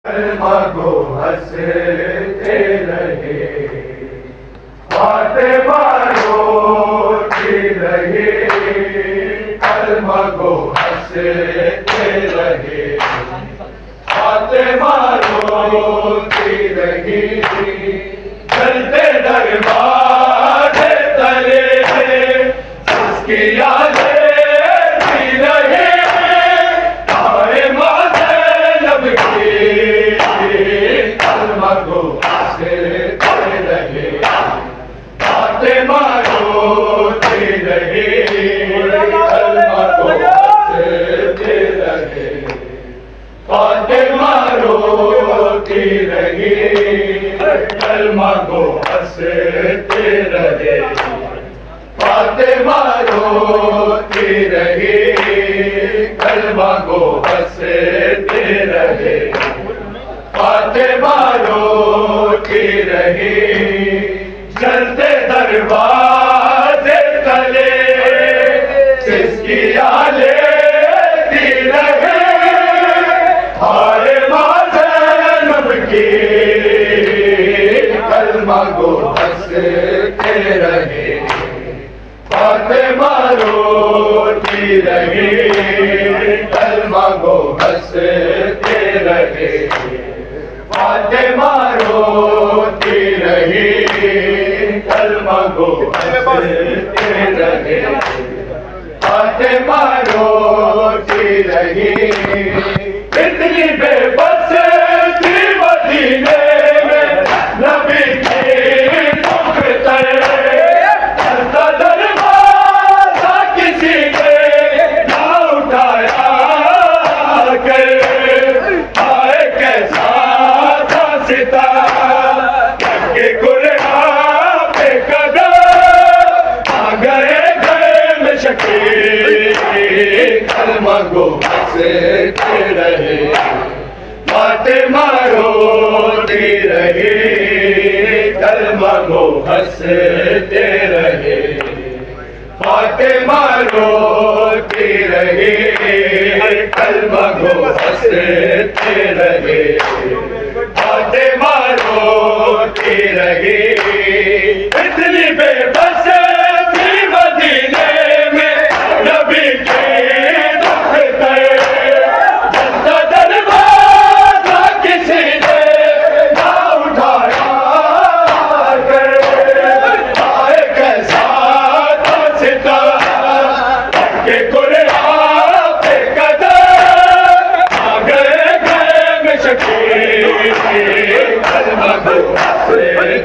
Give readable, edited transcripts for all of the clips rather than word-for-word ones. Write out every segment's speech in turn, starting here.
कलमा को हंसते रहे, फातिमा रोती रहे, कलमा को हंसते रहे, फातिमा रोती रही, चलते दरबार तले उसकी यादें भी रहे, आए माथे लब की कलमा को हंसते रहे, फातिमा रोती रही, कलमा को हंसते रहे, फातिमा रोती रही, कलमा को हंसते रहे, फातिमा रोती रही, कलमा को हंसते रहे, फातिमा रोती रही, चलते दरवाजे तले जिसकी आले दी रहे, हाय माथे लब की कलमा को हंसते रहे, फातिमा रोती रही, कलमा को हंसते रहे, फातिमा रोती रही, कलमा को हंसते रहे, फातिमा रोती रही, इतनी बेबस थी मदीने में नबी की दुख तले, चलता दरवाजा किसी ने ना उठाया कर, आए कैसा था सितारा के कुरान पे कदम, आ गए गए में शकील, कलमा को हंसते रहे, फातिमा रोती रही, कलमा को हंसते रहे, फातिमा रोती रही, कलमा को हंसते रहे, फातिमा रोती रही, इतनी बेबस थी मदीने में नबी के दुख तले, चलता दरवाजा किसी ने ना उठाया कर, आए कैसा था सितारा के कुरान पे कदम, आ गए गए में शकील, कलमा को हंसते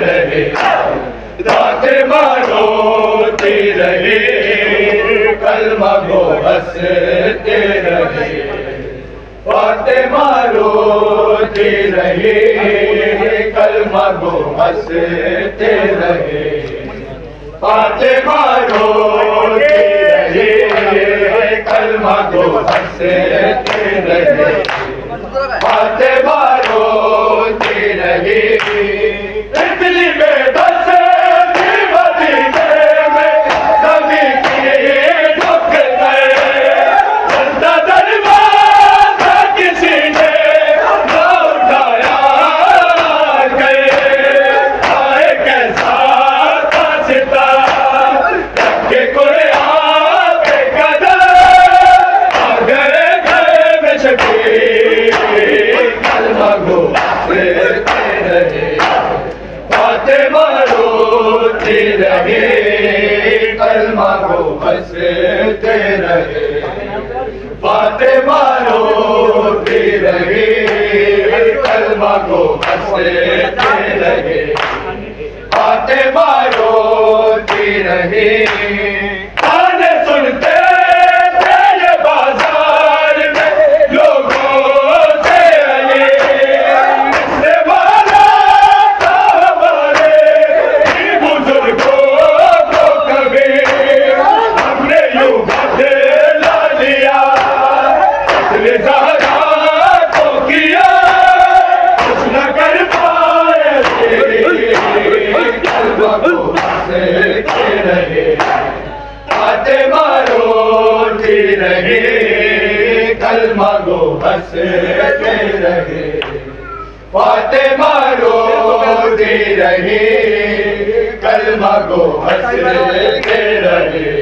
रहे, फातिमा रोती रही, कलमा को हंसते रहे, फातिमा रोती रही, कलमा को हंसते रहे, फातिमा रोती रही, कलमा को हंसते रहे, फातिमा रोती रही, इतनी बेबस थी मदीने में नबी की दुख तले, चलता दरवाजा किसी ने ना उठाया कर, आए कैसा था सितारा के कुरान पे कदम, आ गए गए में शकील, कलमा को हंसते रहे, फातिमा रोती रही, कलमा को हंसते रहे, फातिमा रोती रही, कलमा को हंसते रहे, फातिमा रोती रही, गाने सुनते थे ये बाजार में लोगों से अली, इसने माना था हमारे बुजुर्गों को कभी, हमने यूं बदला लिया, इसने ज़हरा को किया, कुछ न कर पाए, कलमा को हंसते रहे, फातिमा रोती रही, कलमा को हंसते रहे। फातिमा रोती रही, कलमा को हंसते रहे।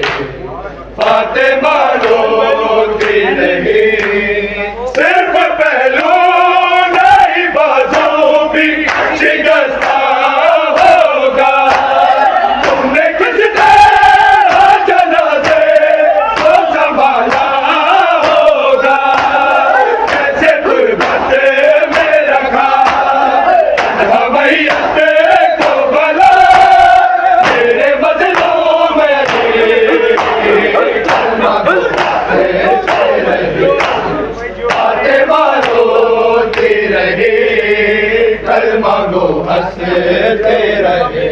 फातिमा रोती रही, सिर्फ पहलू नहीं बाजू भी शिकस्ता होगा। तुमने किस तरह जनाज़े को संभाला होगा, कैसे गुर्बत में रखा हवैयत को भला, मेरे मज़लूम फातिमा रोती रही, कलमा को हंसते रहे।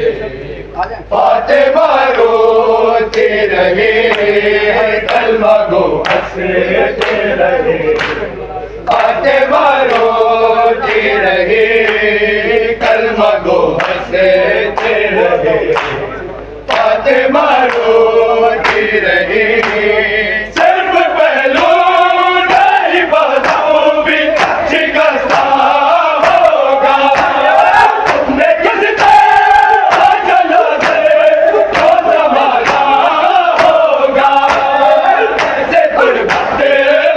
फातिमा रोती रही, कलमा को हंसते रहे। फातिमा रोती रही, कलमा को हंसते रहे। फातिमा रोती रही, सिर्फ पहलू नहीं बाजू भी शिकस्ता होगा। तुमने किस तरह जनाज़े को संभाला होगा, कैसे गुर्बत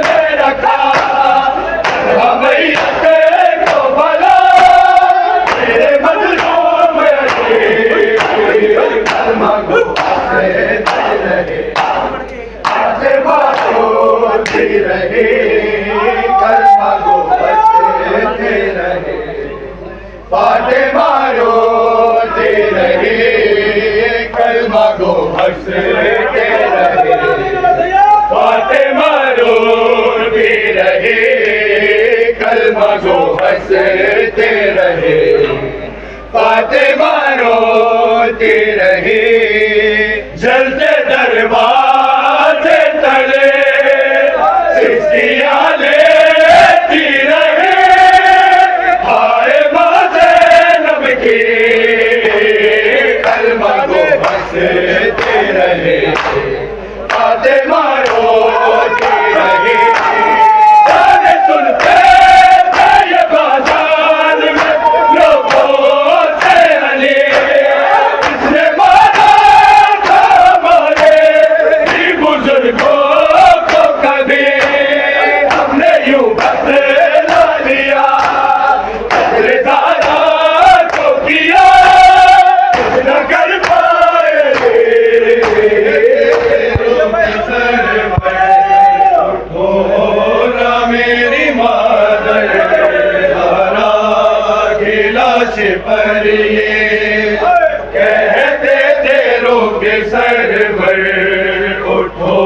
में रखा हवैयत को भला, मेरे मज़लूम कलमा को हंसते रहे। फातिमा रोती रही, कलमा को हंसते रहे। फातिमा रोती रही, कलमा को हंसते रहे। फातिमा रोती रही, कलमा को हंसते रहे। फातिमा रोती रही, जलते दरवाजे तले सिस्कियां लेती रही। हाय माँ ज़ैनब की, कलमा को हंसते रहे। फातिमा रोती रही, गाने सुनते थे ये बाजार में लोगों से अली, किसने मारा था हमारे बुजुर्गों को कभी, हमने यूं बदला लिया बदलदारा को किया, कुछ न कर पाए। उठो मेरी मादर ज़हरा की लाश पर ये कहते थे रोके सरवर। उठो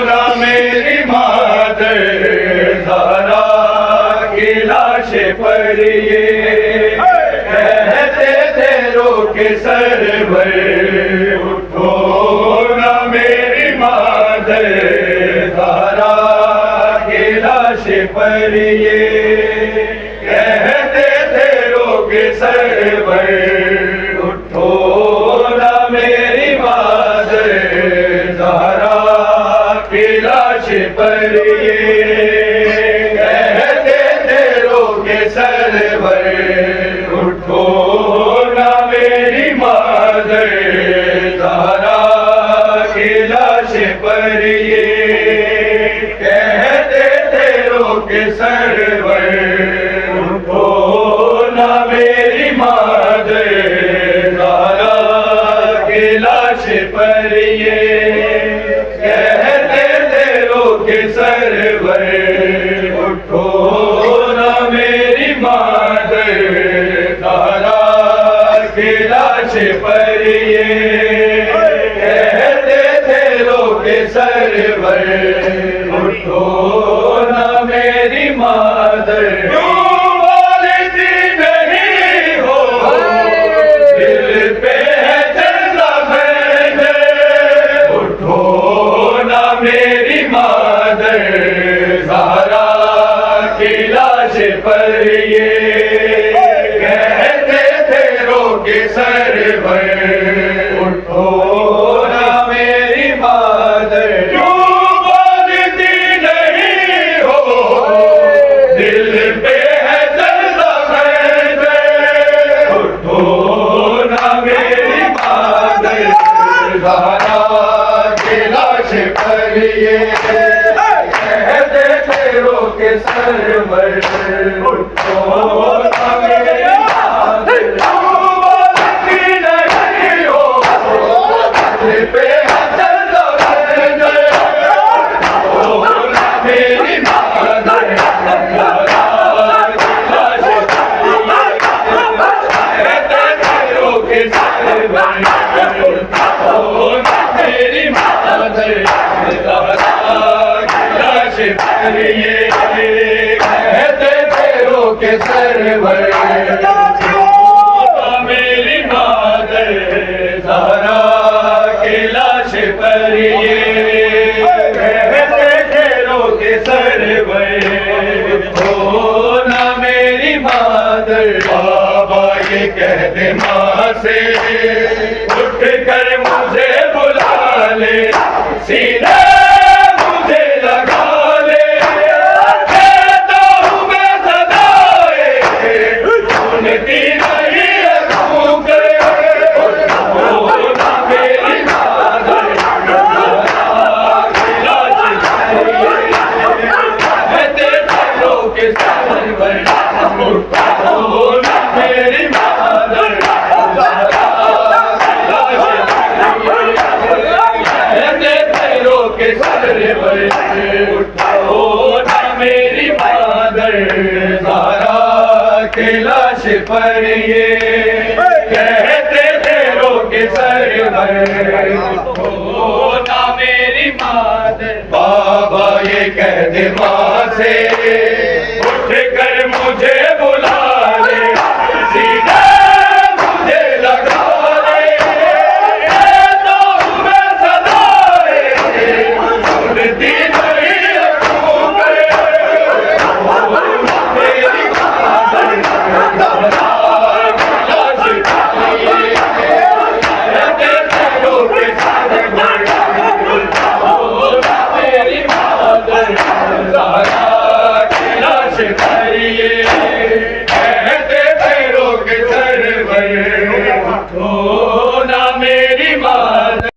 ना मेरी मादर ज़हरा की लाश पर ये कहते थे रोके सरवर। उठो ना मेरी मादर ज़हरा की लाश पर ये कहते थे रोके सरवर। उठो ना मेरी मादर ज़हरा की लाश पर ये कहते थे रोके सरवर। उठो ना मेरी मादर ज़हरा की लाश पर ये कहते थे रोके सरवर। उठो ना मेरी मादर ज़हरा की लाश पर ये कहते थे रोके सरवर। उठो ना मेरी मादर ज़हरा की लाश पर ये कहते थे रोके सरवर। उठो ना मेरी मादर वालिदी नहीं हो, दिल पे है चंदा मैंने। उठो ना मेरी मादर ज़हरा की लाश पर ये कहते थे रोके सरवर। उठो ना मेरी मादर वालिदी नहीं हो, दिल पे है उठो ना मेरी मादर, बोलती नहीं हो दिल पे हाथ दो गए, उठो ना मेरी मादर, के सर मेरी मादर लाश पर ये कहते पैरों के सर मेरी मादर ज़हरा के लाश पर ये कहते पैरों के सर हो ना मेरी मादर। बाबा ये कह दे माँ से उठ कर मुझे बुला ले, सीधे मुझे लगा ले, कहता हूँ मैं सदाए सुनती नहीं तू करे, ओ ना मेरी मादर कहते पैरों के सर ओ ना मेरी मादर के सर उठो ना मेरी मादर ज़हरा के लाश पर ये कहते पैरों के सर उठो ना मेरी मादर। बाबा ये कह दे माँ से उठ कर मुझे बुला